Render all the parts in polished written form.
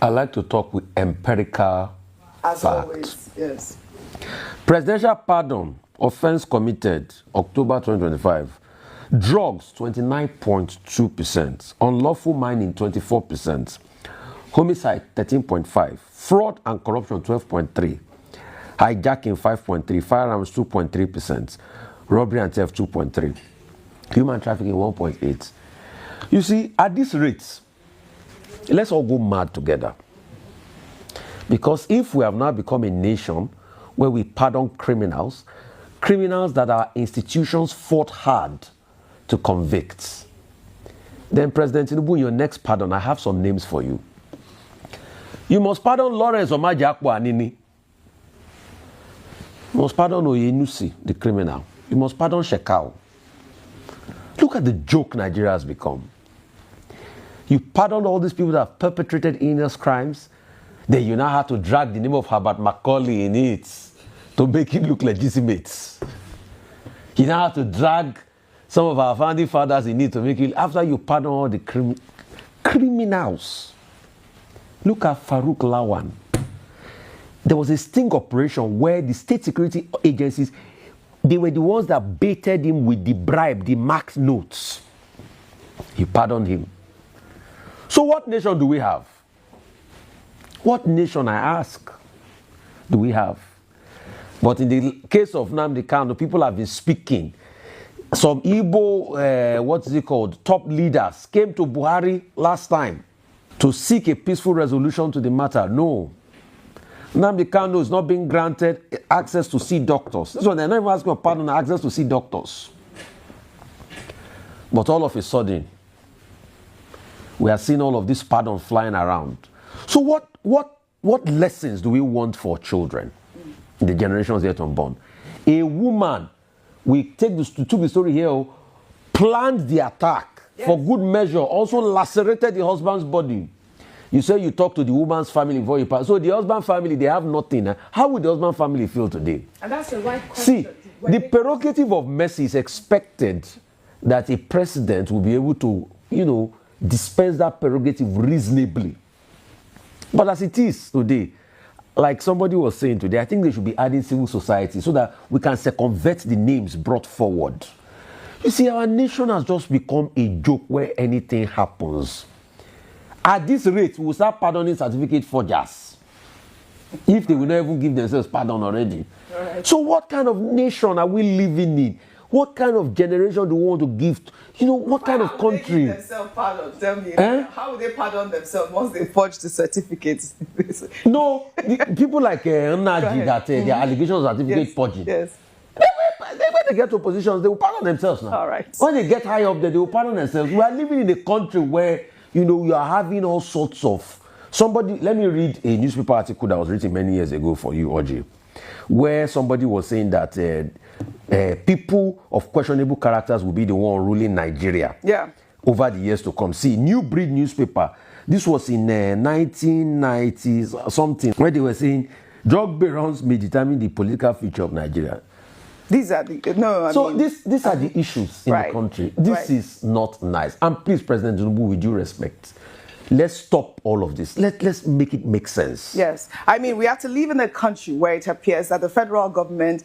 I like to talk with empirical As facts. always, yes. Presidential pardon, offense committed, October 2025. Drugs, 29.2%. Unlawful mining, 24%. Homicide, 13.5%. Fraud and corruption, 12.3%. Hijacking, 5.3%. Firearms, 2.3%. Robbery and theft, 2.3%. Human trafficking, 1.8%. You see, at these rates, let's all go mad together. Because if we have now become a nation where we pardon criminals that our institutions fought hard to convict, then President Tinubu, your next pardon, I have some names for you. You must pardon Lawrence Omajiakpo Anini. You must pardon Oyenusi, the criminal. You must pardon Shekau. Look at the joke Nigeria has become. You pardon all these people that have perpetrated heinous crimes, then you now have to drag the name of Herbert Macaulay in it to make it look legitimate. You now have to drag some of our founding fathers in it to make it, after you pardon all the criminals. Look at Farouk Lawan. There was a sting operation where the state security agencies, they were the ones that baited him with the bribe, the marked notes. He pardoned him. So what nation do we have? What nation, I ask, do we have? But in the case of Nnamdi Kanu, people have been speaking. Some Igbo, top leaders came to Buhari last time to seek a peaceful resolution to the matter. No. Nnamdi Kanu is not being granted access to see doctors. This one, they're not even asking for pardon, access to see doctors. But all of a sudden, we are seeing all of this pardon flying around. So what lessons do we want for children, the generations yet unborn? A woman, we took the story here, planned the attack for good measure, also lacerated the husband's body. You say you talk to the woman's family before you pass. So the husband family, they have nothing. How would the husband family feel today? And that's the right question. See, the prerogative of mercy is expected that a president will be able to, dispense that prerogative reasonably. But as it is today, like somebody was saying today, I think they should be adding civil society so that we can circumvent the names brought forward. You see, our nation has just become a joke where anything happens. At this rate, we'll start pardoning certificate forgers if they will not even give themselves pardon already. Right. So what kind of nation are we living in? What kind of generation do we want to give? What kind of country? How would they give themselves pardon? Tell me. How would they pardon themselves once they forge the certificates? No, people like Nnaji that their allegations are certificate forging. Yes. When they get to positions, they will pardon themselves now. All right. When they get high up there, they will pardon themselves. We are living in a country where, you are having all sorts of... let me read a newspaper article that was written many years ago for you, Oji, where somebody was saying that people of questionable characters will be the one ruling Nigeria over the years to come. See, New Breed newspaper, this was in 1990s something, where they were saying drug barons may determine the political future of Nigeria. These are the these are the issues in the country. This is not nice. And please, President Tinubu, with due respect, let's stop all of this. Let's make it make sense. Yes. We have to live in a country where it appears that the federal government,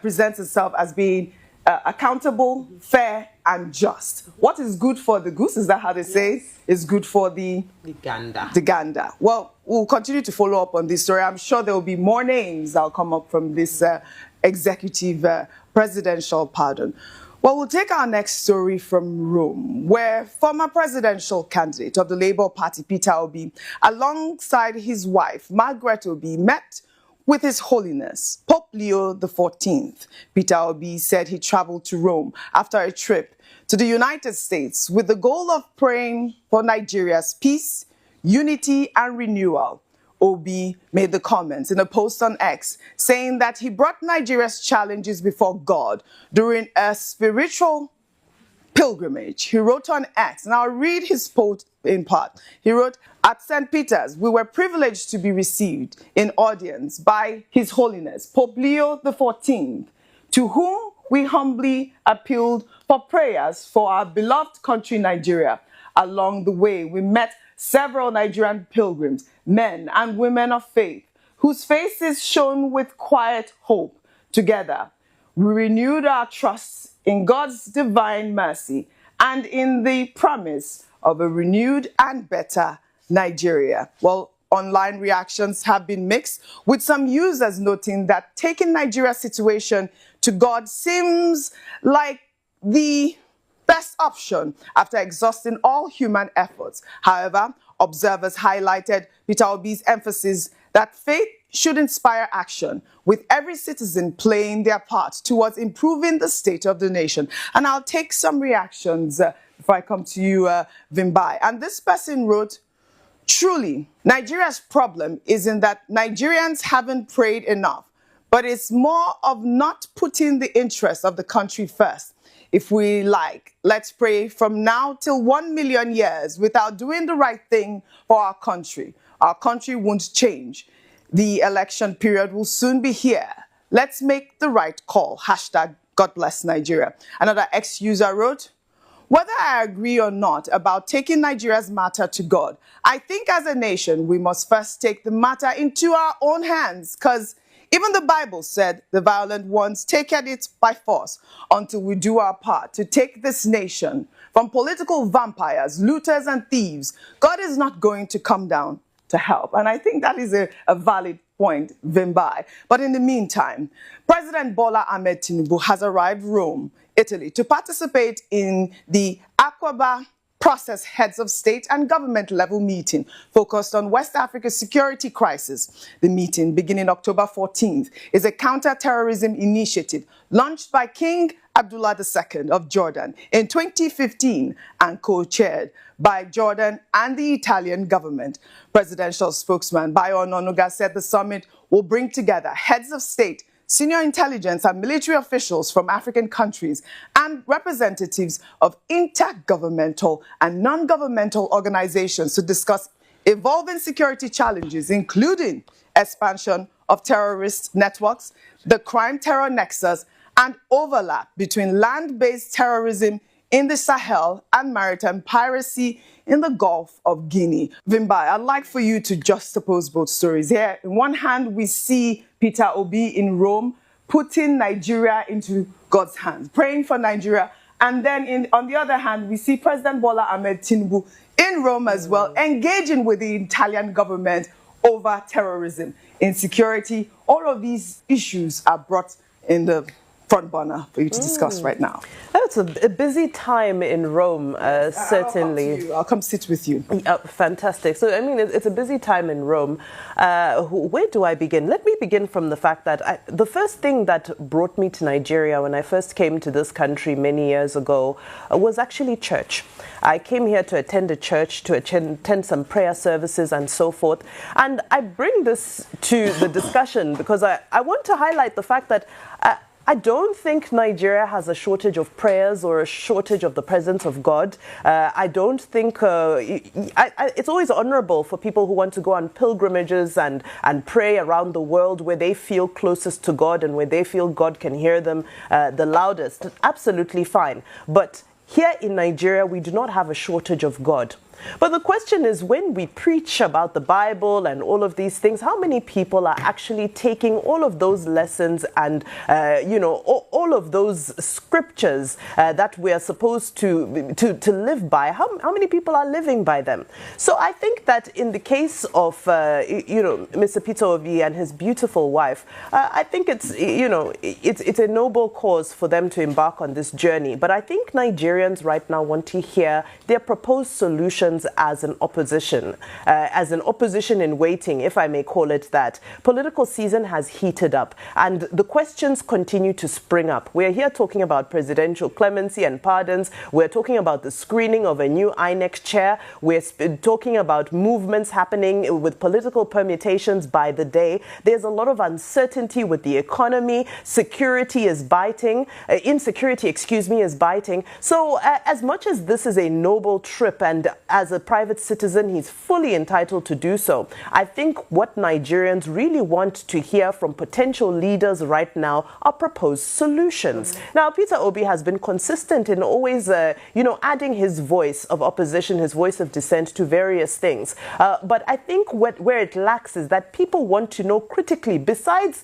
presents itself as being accountable, fair, and just. What is good for the goose, is that how they say, is good for the gander. The gander. Well, we'll continue to follow up on this story. I'm sure there will be more names that will come up from this executive presidential pardon. Well, we'll take our next story from Rome, where former presidential candidate of the Labour Party, Peter Obi, alongside his wife, Margaret Obi, met with His Holiness, Pope Leo XIV. Peter Obi said he traveled to Rome after a trip to the United States with the goal of praying for Nigeria's peace, unity, and renewal. Obi made the comments in a post on X, saying that he brought Nigeria's challenges before God during a spiritual pilgrimage. He wrote on X, and I'll read his post in part. He wrote, "At St. Peter's, we were privileged to be received in audience by His Holiness, Pope Leo XIV, to whom we humbly appealed for prayers for our beloved country, Nigeria. Along the way, we met several Nigerian pilgrims, men and women of faith, whose faces shone with quiet hope. Together, we renewed our trust in God's divine mercy and in the promise of a renewed and better Nigeria. Well, online reactions have been mixed, with some users noting that taking Nigeria's situation to God seems like the best option after exhausting all human efforts. However, observers highlighted Peter Obi's emphasis that faith should inspire action, with every citizen playing their part towards improving the state of the nation. And I'll take some reactions before I come to you, Vimbai. And this person wrote, truly, Nigeria's problem isn't that Nigerians haven't prayed enough, but it's more of not putting the interests of the country first. If we like, let's pray from now till 1 million years without doing the right thing for our country. Our country won't change. The election period will soon be here. Let's make the right call. Hashtag God bless Nigeria. Another ex-user wrote, whether I agree or not about taking Nigeria's matter to God, I think as a nation, we must first take the matter into our own hands, because even the Bible said the violent ones take it by force until we do our part to take this nation from political vampires, looters and thieves. God is not going to come down to help. And I think that is a valid point, Vimbai. But in the meantime, President Bola Ahmed Tinubu has arrived Rome, Italy, to participate in the Aqaba Process Heads of State and Government level meeting focused on West Africa's security crisis. The meeting, beginning October 14th, is a counter-terrorism initiative launched by King Abdullah II of Jordan in 2015 and co-chaired by Jordan and the Italian government. Presidential spokesman Bayo Ononuga said the summit will bring together heads of state, senior intelligence and military officials from African countries, and representatives of intergovernmental and non-governmental organizations to discuss evolving security challenges, including expansion of terrorist networks, the crime-terror nexus, and overlap between land-based terrorism in the Sahel and maritime piracy in the Gulf of Guinea. Vimbai, I'd like for you to juxtapose both stories. Here, on one hand, we see Peter Obi in Rome putting Nigeria into God's hands, praying for Nigeria. And then on the other hand, we see President Bola Ahmed Tinubu in Rome as well, engaging with the Italian government over terrorism, insecurity. All of these issues are brought in the front burner for you to discuss right now. It's a busy time in Rome, certainly. I'll come sit with you. Fantastic. So, I mean, it's a busy time in Rome. Where do I begin? Let me begin from the fact that the first thing that brought me to Nigeria when I first came to this country many years ago was actually church. I came here to attend a church, to attend some prayer services and so forth. And I bring this to the discussion because I want to highlight the fact that I don't think Nigeria has a shortage of prayers or a shortage of the presence of God. I don't think it's always honorable for people who want to go on pilgrimages and pray around the world where they feel closest to God and where they feel God can hear them the loudest. Absolutely fine. But here in Nigeria, we do not have a shortage of God. But the question is, when we preach about the Bible and all of these things, how many people are actually taking all of those lessons and, all of those scriptures that we are supposed to live by? How many people are living by them? So I think that in the case of, Mr. Peter Obi and his beautiful wife, I think it's a noble cause for them to embark on this journey. But I think Nigerians right now want to hear their proposed solutions as an opposition in waiting, if I may call it that. Political season has heated up and the questions continue to spring up. We're here talking about presidential clemency and pardons. We're talking about the screening of a new INEC chair. We're talking about movements happening with political permutations by the day. There's a lot of uncertainty with the economy. Insecurity, is biting. So as much as this is a noble trip and as a private citizen, he's fully entitled to do so. I think what Nigerians really want to hear from potential leaders right now are proposed solutions. Now, Peter Obi has been consistent in always, adding his voice of opposition, his voice of dissent to various things. But I think where it lacks is that people want to know critically, besides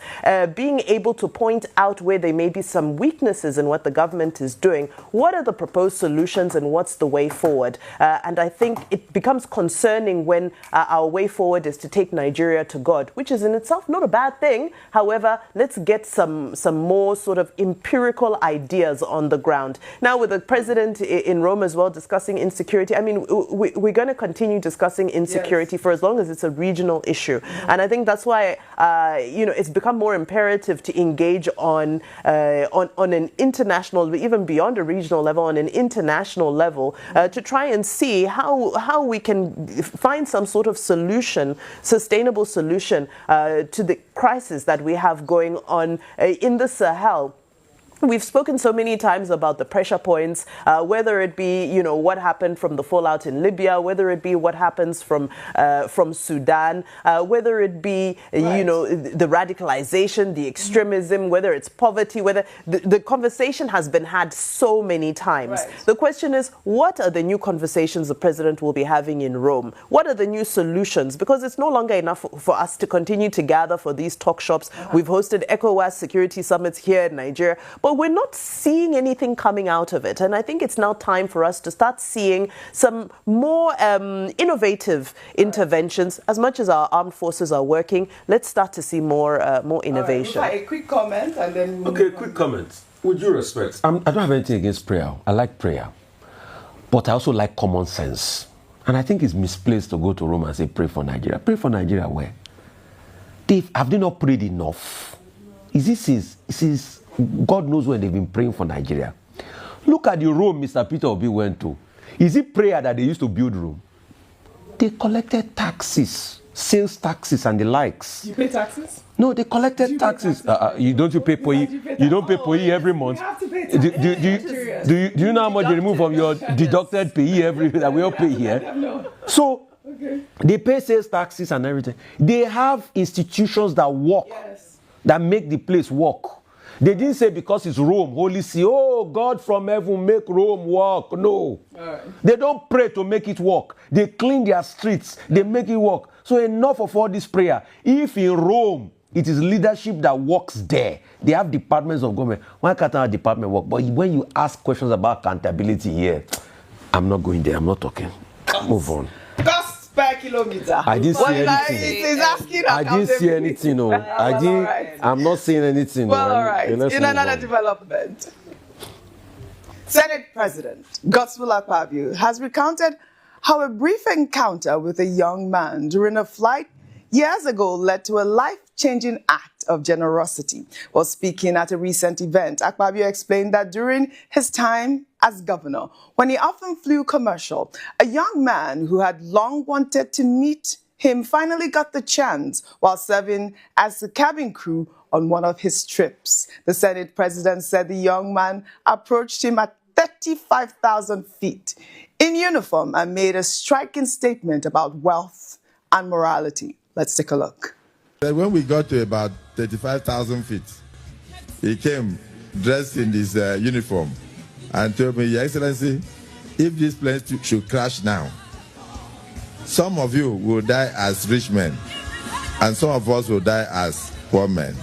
being able to point out where there may be some weaknesses in what the government is doing, what are the proposed solutions and what's the way forward? And I think it becomes concerning when our way forward is to take Nigeria to God, which is in itself not a bad thing. However, let's get some more sort of empirical ideas on the ground. Now, with the president in Rome as well discussing insecurity, I mean, we're going to continue discussing insecurity for as long as it's a regional issue. And I think that's why, it's become more imperative to engage on an international, even beyond a regional level, on an international level, to try and see how we can find some sort of solution, sustainable solution to the crisis that we have going on in the Sahel. We've spoken so many times about the pressure points, whether it be, what happened from the fallout in Libya, whether it be what happens from Sudan, whether it be, the radicalization, the extremism, whether it's poverty, whether the conversation has been had so many times. Right. The question is, what are the new conversations the president will be having in Rome? What are the new solutions? Because it's no longer enough for us to continue to gather for these talk shops. We've hosted ECOWAS security summits here in Nigeria, but we're not seeing anything coming out of it. And I think it's now time for us to start seeing some more innovative interventions. As much as our armed forces are working, let's start to see more innovation. Right, a quick comment and then... Okay, quick comment. With due respect, I don't have anything against prayer. I like prayer. But I also like common sense. And I think it's misplaced to go to Rome and say, pray for Nigeria. Pray for Nigeria where? Have they not prayed enough? Is God knows when they've been praying for Nigeria. Look at the Rome Mr. Peter Obi went to. Is it prayer that they used to build Rome? They collected taxes, sales taxes and the likes. You pay taxes? No, they collected taxes. You don't pay POE every month. You have to pay taxes. Do you know how much they remove from your deducted PE every that we all pay here? No. So they pay sales taxes and everything. They have institutions that work, that make the place work. They didn't say because it's Rome, Holy See, oh, God from heaven, make Rome work. No. They don't pray to make it work. They clean their streets. They make it work. So enough of all this prayer. If in Rome, it is leadership that works there. They have departments of government. Why can't our department work? But when you ask questions about accountability here, I'm not going there. I'm not talking. Move on. Per kilometer. I didn't see anything. I didn't see anything. No. I'm not seeing anything. Well, all right. In another development, Senate President Godswill Akpabio has recounted how a brief encounter with a young man during a flight years ago led to a life-changing act of generosity. While speaking at a recent event, Akpabio explained that during his time as governor, when he often flew commercial, a young man who had long wanted to meet him finally got the chance while serving as a cabin crew on one of his trips. The Senate president said the young man approached him at 35,000 feet in uniform and made a striking statement about wealth and morality. Let's take a look. When we got to about 35,000 feet, he came dressed in his uniform and told me, Your Excellency, if this plane should crash now, some of you will die as rich men, and some of us will die as poor men.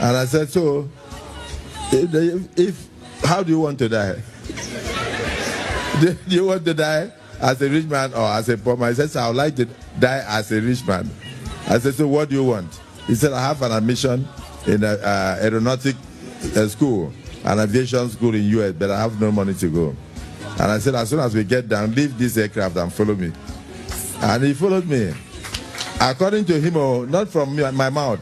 And I said, so, how do you want to die? Do you want to die as a rich man or as a poor man? He said, I would like to die as a rich man. I said, so what do you want? He said, I have an admission in an aeronautic school, an aviation school in US, but I have no money to go. And I said, as soon as we get down, leave this aircraft and follow me. And he followed me. According to him, not from my mouth,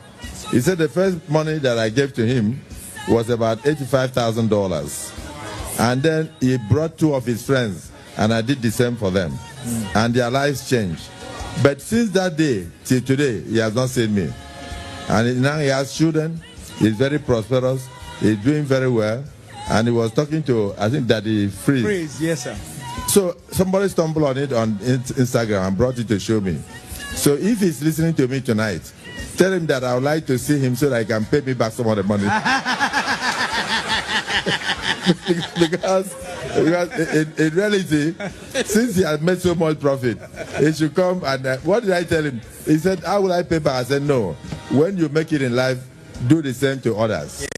he said the first money that I gave to him was about $85,000. And then he brought two of his friends, and I did the same for them. And their lives changed. But since that day till today, he has not seen me. And now he has children. He's very prosperous. He's doing very well. And he was talking to, I think, Daddy Freeze. Freeze, yes, sir. So somebody stumbled on it on Instagram and brought it to show me. So if he's listening to me tonight, tell him that I would like to see him so that he can pay me back some of the money. because in reality, since he has made so much profit, he should come and what did I tell him? He said, how will I pay back? I said, no. When you make it in life, do the same to others.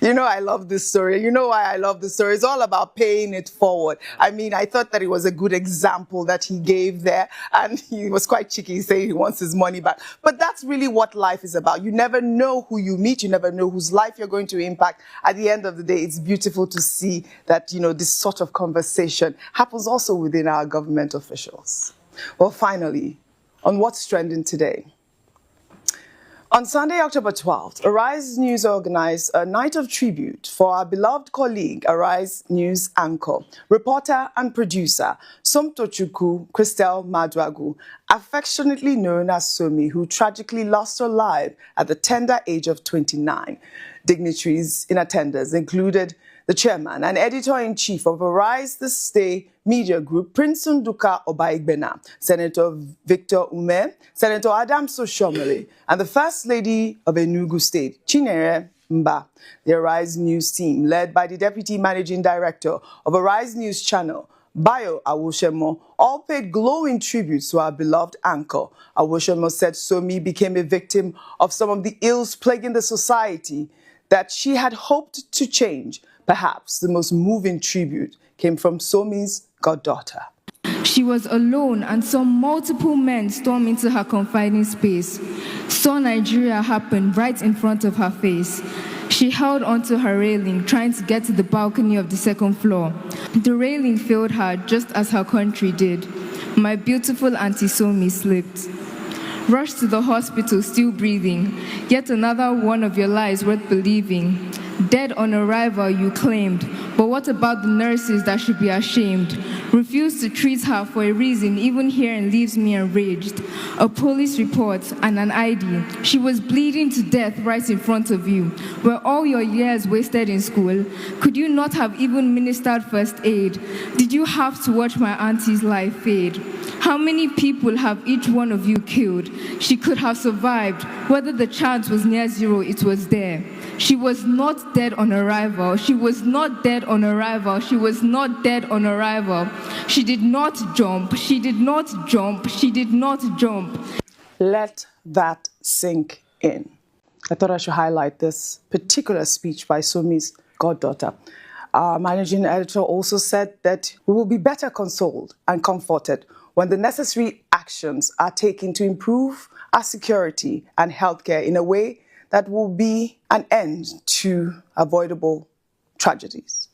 You know, I love this story. You know why I love this story? It's all about paying it forward. I mean, I thought that it was a good example that he gave there. And he was quite cheeky saying he wants his money back. But that's really what life is about. You never know who you meet. You never know whose life you're going to impact. At the end of the day, it's beautiful to see that, you know, this sort of conversation happens also within our government officials. Well, finally, on what's trending today. On Sunday, October 12th, Arise News organized a night of tribute for our beloved colleague, Arise News anchor, reporter and producer, Somtochukwu Christel Maduagu, affectionately known as Somi, who tragically lost her life at the tender age of 29. Dignitaries in attendance included the chairman and editor-in-chief of Arise This Day Media Group, Prince Nduka Obaigbena, Senator Victor Ume, Senator Adams Oshomole, and the First Lady of Enugu State, Chinyere Mba. The Arise News team, led by the Deputy Managing Director of Arise News Channel, Bayo Awoshemo, all paid glowing tributes to our beloved anchor. Awoshemo said Somi became a victim of some of the ills plaguing the society that she had hoped to change. Perhaps the most moving tribute came from Somi's goddaughter. She was alone and saw multiple men storm into her confining space. Saw Nigeria happen right in front of her face. She held onto her railing, trying to get to the balcony of the second floor. The railing failed her just as her country did. My beautiful Auntie Somi slipped. Rushed to the hospital, still breathing. Yet another one of your lies worth believing. Dead on arrival, you claimed. But what about the nurses that should be ashamed? Refused to treat her for a reason, even here, and leaves me enraged. A police report and an ID. She was bleeding to death right in front of you. Were all your years wasted in school? Could you not have even ministered first aid? Did you have to watch my auntie's life fade? How many people have each one of you killed? She could have survived. Whether the chance was near zero, it was there. She was not dead on arrival. She was not dead on arrival. She was not dead on arrival. She did not jump. She did not jump. She did not jump. Let that sink in. I thought I should highlight this particular speech by Somi's goddaughter. Our managing editor also said that we will be better consoled and comforted when the necessary actions are taken to improve our security and healthcare in a way that will be an end to avoidable tragedies.